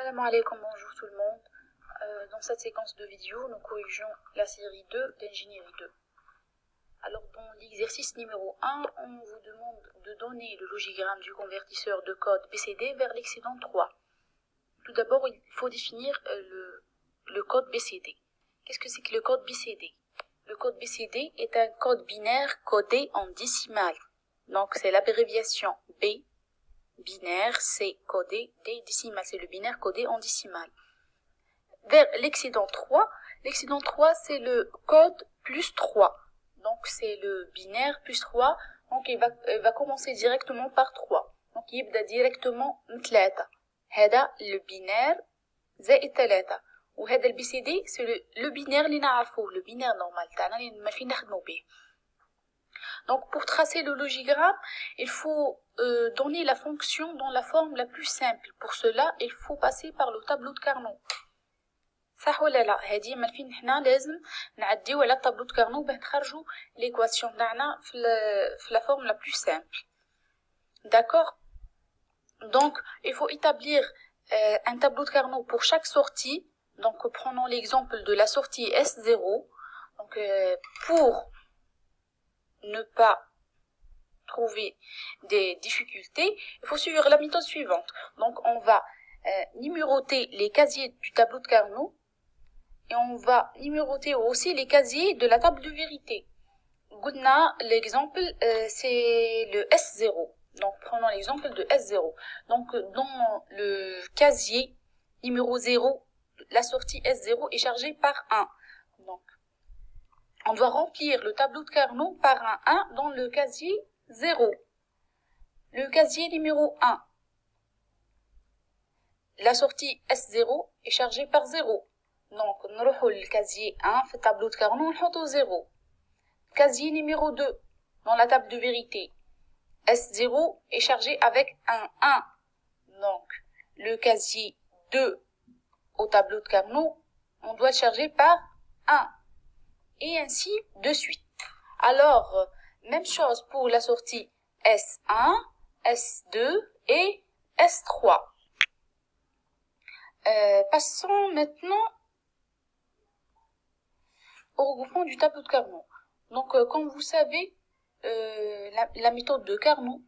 Salam alaikum, bonjour tout le monde. Dans cette séquence de vidéos, nous corrigeons la série 2 d'ingénierie 2. Alors dans l'exercice numéro 1, on vous demande de donner le logigramme du convertisseur de code BCD vers l'excédent 3. Tout d'abord, il faut définir le code BCD. Qu'est-ce que c'est que le code BCD? Le code BCD est un code binaire codé en décimales. Donc c'est l'abréviation B. Binaire, c'est codé des décimales, c'est le binaire codé en décimales. Vers l'excédent 3 c'est le code plus 3. Donc c'est le binaire plus 3, donc il va commencer directement par 3. Donc il يبدأ directement من 3. هذا le binaire زائد 3. وهذا البي سي دي c'est le binaire اللي نعرفوه, le binaire normal تاعنا اللي ماشي نخدمو به. Donc pour tracer le logigramme, il faut donner la fonction dans la forme la plus simple. Pour cela, il faut passer par le tableau de Carnot. صح ولا لا؟ هذه ما فين حنا لازم نعديو على الطابلو de Carnot باش نخرجوا l'équation تاعنا في la forme la plus simple. D'accord? Donc il faut établir un tableau de Carnot pour chaque sortie. Donc prenons l'exemple de la sortie S0. Donc pour ne pas trouver des difficultés, il faut suivre la méthode suivante. Donc on va numéroter les casiers du tableau de Carnot et on va numéroter aussi les casiers de la table de vérité. L'exemple c'est le S0. Donc prenons l'exemple de S0. Donc dans le casier numéro 0, la sortie S0 est chargée par 1. Donc on doit remplir le tableau de Carnot par un 1 dans le casier 0. Le casier numéro 1. La sortie S0 est chargée par 0. Donc, nous allons le casier 1 في tableau de Carnot, on le 0. Casier numéro 2. Dans la table de vérité. S0 est chargé avec un 1. Donc, le casier 2 au tableau de Carnot, on doit le charger par 1. Et ainsi de suite. Alors, même chose pour la sortie S1, S2 et S3. Passons maintenant au regroupement du tableau de Carnot. Donc, comme vous savez, la méthode de Carnot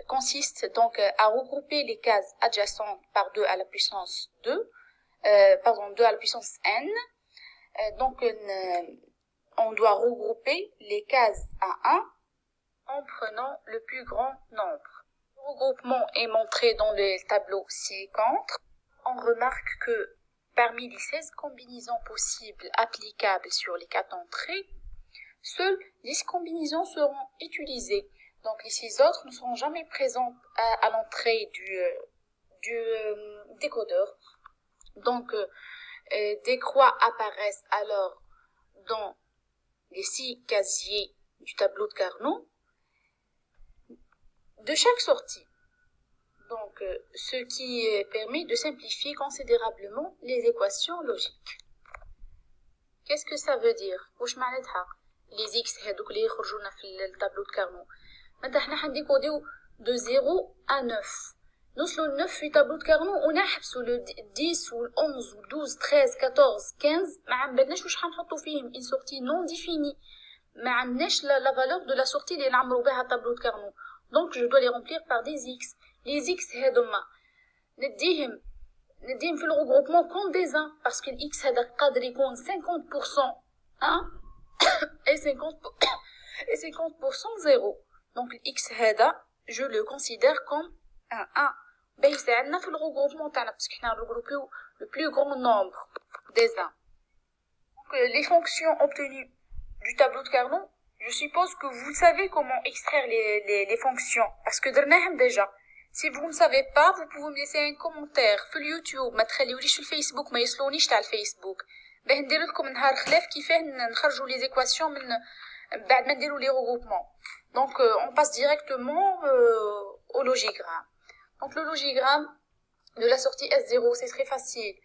consiste donc à regrouper les cases adjacentes par 2 à la puissance 2, 2 à la puissance n. Donc, on doit regrouper les cases à 1 en prenant le plus grand nombre. Le regroupement est montré dans le tableau ci-contre. On remarque que parmi les 16 combinaisons possibles applicables sur les 4 entrées, seules 10 combinaisons seront utilisées. Donc les 6 autres ne seront jamais présentes à l'entrée du décodeur. Donc des croix apparaissent alors dans les 6 casiers du tableau de Carnot de chaque sortie. Donc, ce qui permet de simplifier considérablement les équations logiques. Qu'est-ce que ça veut dire? واش معناتها les x هذوك اللي يخرجونا في التابلو de Carnot؟ معناتها حنا حنديكوديو de 0 à 9. نوصلوا ل 9 في tableau de Carnot ونحبسوا le 10 وال 11 وال 12 13 14 15 ما عملناش واش حنحطوا فيهم une sortie non définie. ما عندناش la valeur de la sortie اللي نعمروا بها tableau de Carnot. Donc je dois les remplir par des x. Les x هذوما نديهم في le regroupement comme des 1 parce que x هذا قادر يكون 50% 1 et 50% 0. Donc x هذا je le considère comme un 1 باش يساعدنا في le regroupement تاعنا parce que حنا regroupons le plus grand nombre des 1. Donc les fonctions obtenues du tableau de Carnot, je suppose que vous savez comment extraire les fonctions parce que درناهم déjà. Si vous ne savez pas, vous pouvez me laisser un commentaire في اليوتيوب, ما تخليوليش في الفيسبوك, ما يصلونيش تاع الفيسبوك باش ندير لكم نهار خلاف كيفاه نخرجوا les équations من بعد ما نديروا les regroupements. Donc on passe directement au logigramme. Donc le logigramme de la sortie S0, c'est très facile.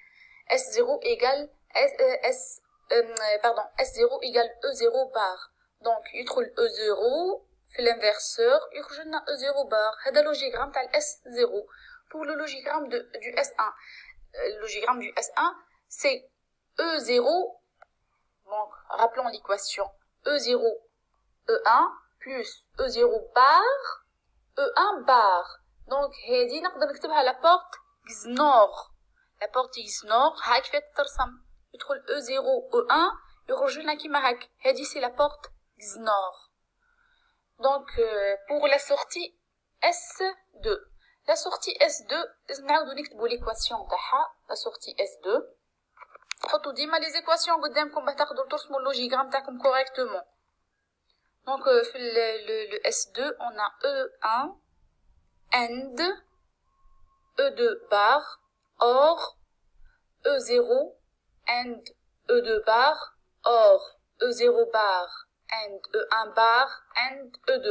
S0 égale S0 égale E0 bar. Donc يدخل E0 في الانفرسور يخرج لنا E0 بار. هذا لوجيغرام تاع S0. pour le logigramme du S1. Le logigramme du S1, c'est E0, donc rappelons l'équation, E0, E1 plus E0 bar, E1 bar. Donc هذه نقدر نكتبها la porte XNOR. La porte XNOR هاي كيف ترسم، يدخل E0 E1 يخرج لنا كيما هاك، هذه c'est la porte XNOR. Donc pour la sortie S2. La sortie S2 لازم نعاودو نكتبو l'équation تاعها. La sortie S2 حطوا ديما les équations قدامكم باش تقدروا ترسموا اللوجيغرام تاعكم correctement. Donc في le S2 on a E1 AND E2 bar or E0 AND E2 bar or E0 bar AND E1 bar AND E2.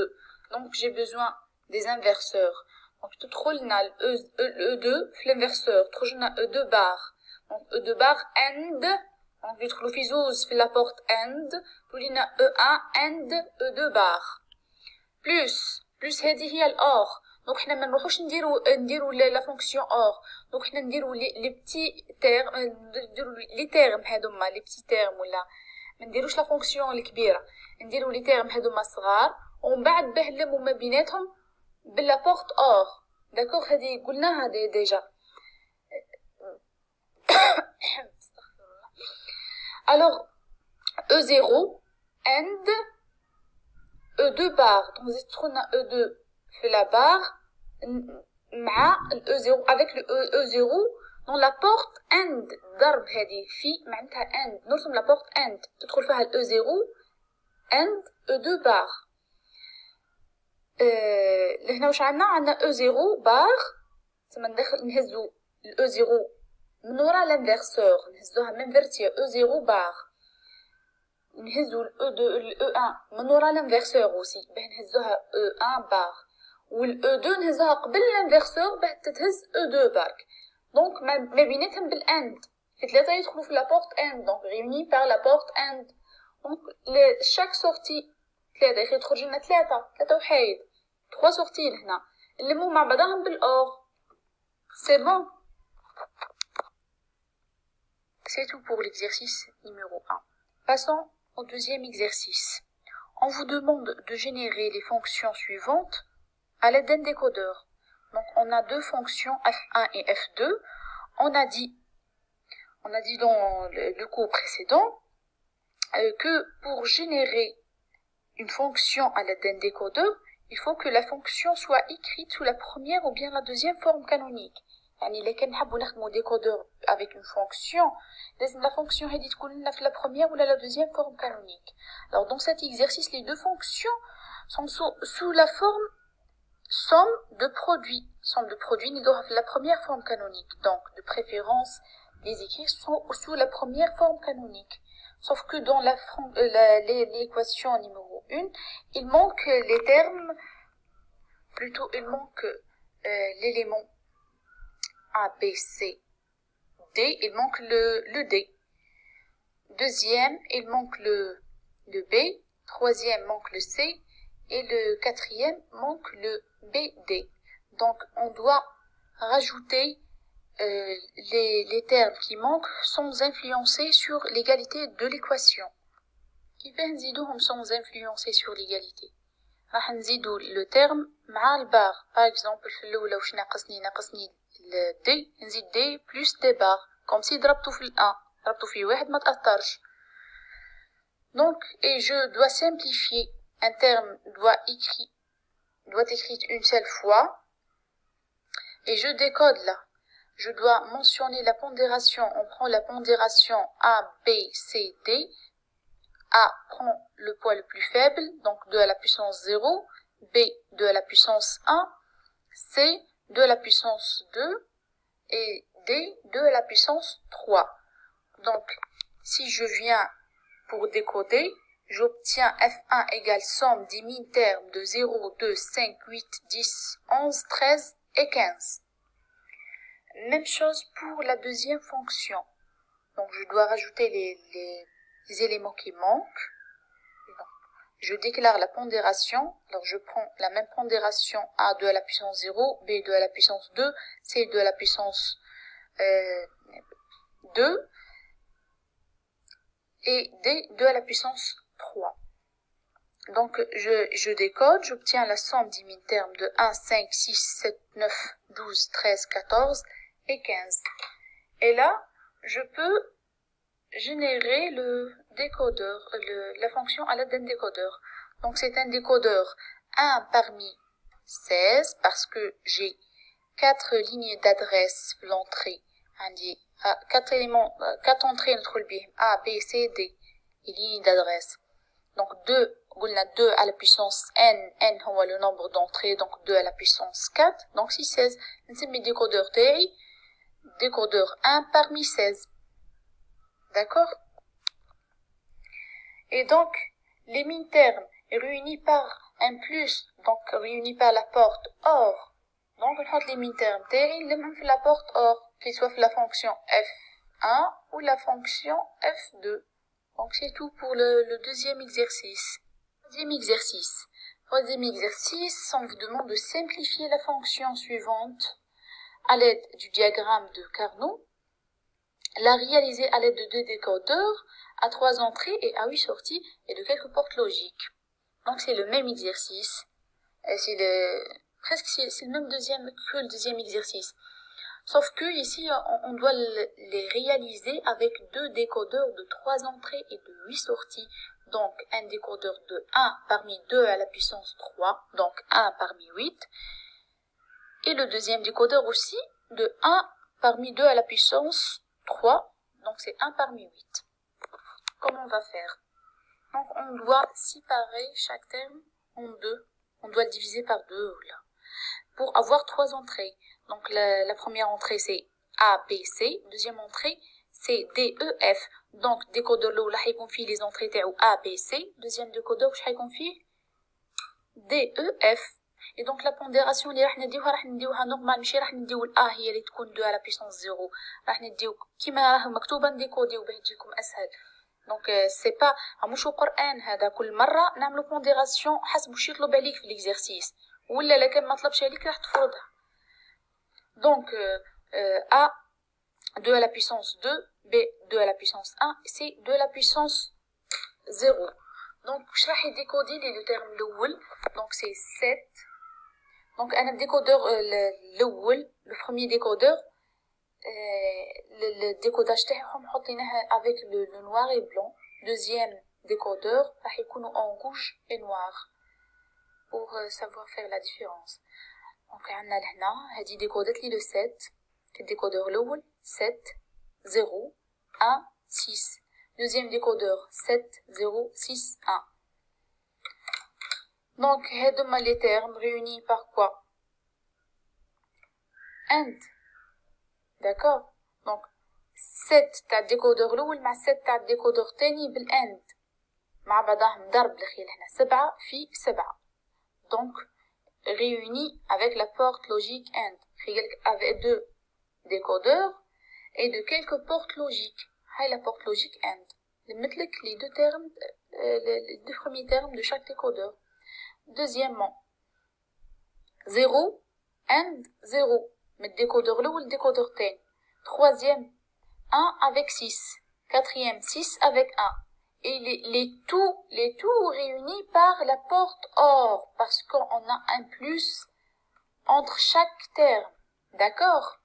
Donc j'ai besoin des inverseurs. Donc تدخل لنا E2 في l'inverseur، تخرج لنا E2 bar. Donc E2 bar AND، donc يدخلوا في زوز في la porte AND، تولي لنا E1 AND E2 bar. plus هذه هي الأور. دونك حنا ما نروحوش نديرو لا فونكسيون اور، دونك حنا نديرو لي بتي تيرم، نديرو لي تيرم هادوما لي بتي تيرم، ولا ما نديروش لا فونكسيون الكبيره، نديرو لي تيرم هادوما صغار ومن بعد باه نلمو ما بيناتهم بلا بورت اور. داكوغ هذه قلناها ديجا. استغفر الله. الوغ E0 and E2 bar، دونك زيد تدخلنا E2 في la barre مع E0 avec le E0 dans la porte AND. ضرب هذه في معناتها AND، نرسم la porte AND تدخل فيها E0 AND E2 bar. لهنا واش عندنا E0 bar، تما نهزو E0 من ورا الانفرسور، نهزوها من فيرتيا E0 bar، نهزو E1 من ورا الانفرسور اوسي باه نهزوها E1 bar، والE2 نهزها قبل الانفرسور باه تتهز E2 برك. دونك ما بيناتهم بالاند، في ثلاثه يدخلوا في لابورت اند، دونك ريوني بار لابورت اند. دونك شاك سورتي ثلاثه يخرج لنا ثلاثه وحايد، 3 سورتي لهنا نلمو مع بعضهم بالاور. سي بون. C'est tout pour l'exercice numéro 1. Passons au deuxième exercice. On vous demande de générer les fonctions suivantes à l'aide d'un décodeur. Donc on a deux fonctions f1 et f2. On a dit dans le cours précédent que pour générer une fonction à l'aide d'un décodeur, il faut que la fonction soit écrite sous la première ou bien la deuxième forme canonique. يعني إلا كان نحبو نخدمو décodeur avec une fonction، لازم la fonction هذه تكون لنا في la première ou la deuxième forme canonique. Alors dans cet exercice, les deux fonctions sont sous la forme somme de produits. Somme de produits نديروها في la première forme canonique. Donc de préférence les écrits sont sous la première forme canonique. Sauf que dans l'équation numéro 1, il manque les termes, plutôt il manque l'élément A, B, C, D, il manque le D. Deuxième, il manque le B. Troisième, manque le C. Et le quatrième, manque le BD. Donc, on doit rajouter les termes qui manquent sans influencer sur l'égalité de l'équation. كيفاه نزيدوهم sans influencer sur l'égalité؟ راح نزيدو le terme مع البار. Par exemple في الأولى واش ناقصني D، نزيد D plus D bar، comme si ضربتو في ال1، ضربتو في واحد ما تأثرش. Donc, et je dois simplifier. Un terme doit être écrit une seule fois. Et je décode là. Je dois mentionner la pondération. On prend la pondération A, B, C, D. A prend le poids le plus faible, donc 2 à la puissance 0. B, 2 à la puissance 1. C, 2 à la puissance 2. Et D, 2 à la puissance 3. Donc, si je viens pour décoder, j'obtiens F1 égale somme des mi-termes de 0, 2, 5, 8, 10, 11, 13 et 15. Même chose pour la deuxième fonction. Donc je dois rajouter les éléments qui manquent. je déclare la pondération. Alors je prends la même pondération A2 à la puissance 0, B2 à la puissance 2, C2 à la puissance 2 et D2 à la puissance 3. Donc je décode, j'obtiens la somme des termes de 1, 5, 6, 7, 9, 12, 13, 14 et 15. Et là, je peux générer le décodeur, la fonction à l'aide d'un décodeur. Donc c'est un décodeur 1 parmi 16 parce que j'ai 4 lignes d'adresse pour l'entrée. 4 éléments, 4 entrées entre le A, B, C, D, et lignes d'adresse. Donc 2, on a 2 à la puissance n, n هو le nombre d'entrées, donc 2 à la puissance 4, donc 6, 16. نسمي décodeur تاعي décodeur 1 parmi 16. D'accord? Et donc, les min-termes réunis par un plus, donc réunis par la porte OR. Donc, on met les min-termes تاعي اللي même la porte OR, qu'ils soient la fonction f1 ou la fonction f2. Donc, c'est tout pour le deuxième exercice. Troisième exercice, on vous demande de simplifier la fonction suivante à l'aide du diagramme de Carnot, la réaliser à l'aide de 2 décodeurs à 3 entrées et à 8 sorties et de quelques portes logiques. Donc, c'est le même exercice. C'est le même que le deuxième exercice. Sauf que ici, on doit les réaliser avec 2 décodeurs de 3 entrées et de 8 sorties. Donc, un décodeur de 1 parmi 2 à la puissance 3, donc 1 parmi 8. Et le deuxième décodeur aussi de 1 parmi 2 à la puissance 3, donc c'est 1 parmi 8. Comment on va faire? Donc, on doit séparer chaque terme en 2. On doit le diviser par 2, là, pour avoir 3 entrées. Donc, la première entrée, c'est A, B, C. Deuxième entrée, c'est D, E, F. Donc, décodeur là, là, il confie les entrées A, B, C. Deuxième décodeur, je confie D, E, F. Et donc, la pondération, اللي راح نديوها normal, ماشي راح نديو ال A هي اللي تكون 2 à la puissance 0. راح نديو كيما راه مكتوبة نديكوديو باه تجيكم أسهل. Donc, c'est pas مش القرآن هذا كل مرة نعملو pondération حسب واش يطلب عليك في l'exercice. ولا لكن ما طلبش عليك راح تفرضها. Donc, A, 2 à la puissance 2, B, 2 à la puissance 1, C, 2 à la puissance 0. Donc, je vais décoder les deux termes l'oul. Donc, c'est 7. Donc, un décodeur, l'oul, le premier décodeur, le décodage avec le noir et blanc. Deuxième décodeur, en rouge et noir. Pour savoir faire la différence. Donc, on a là, dit décoder le 7. Le décodeur l'oul, 7, 0, 1, 6. Deuxième décodeur, 7, 0, 6, 1. Donc, les termes réunis par quoi? AND. D'accord? Donc, 7 تاع الديكودور الأول مع 7 تاع الديكودور الثاني بالAND. مع بعضهم ضرب الأخير هنا 7 في 7. Donc, réunis avec la porte logique AND. Avec 2 décodeurs et de quelques portes logiques. C'est la porte logique AND. Les deux termes, les deux premiers termes de chaque décodeur. Deuxièmement, 0 AND 0. Mais décodeur là ou le décodeur ten. Troisième, 1 avec 6. Quatrième, 6 avec 1. Et les tout réunis par la porte OR. Parce qu'on a un plus entre chaque terme. D'accord?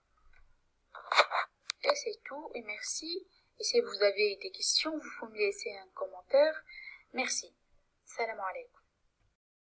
Et c'est tout. Et merci. Et si vous avez des questions, vous pouvez me laisser un commentaire. Merci. Salam alaikum.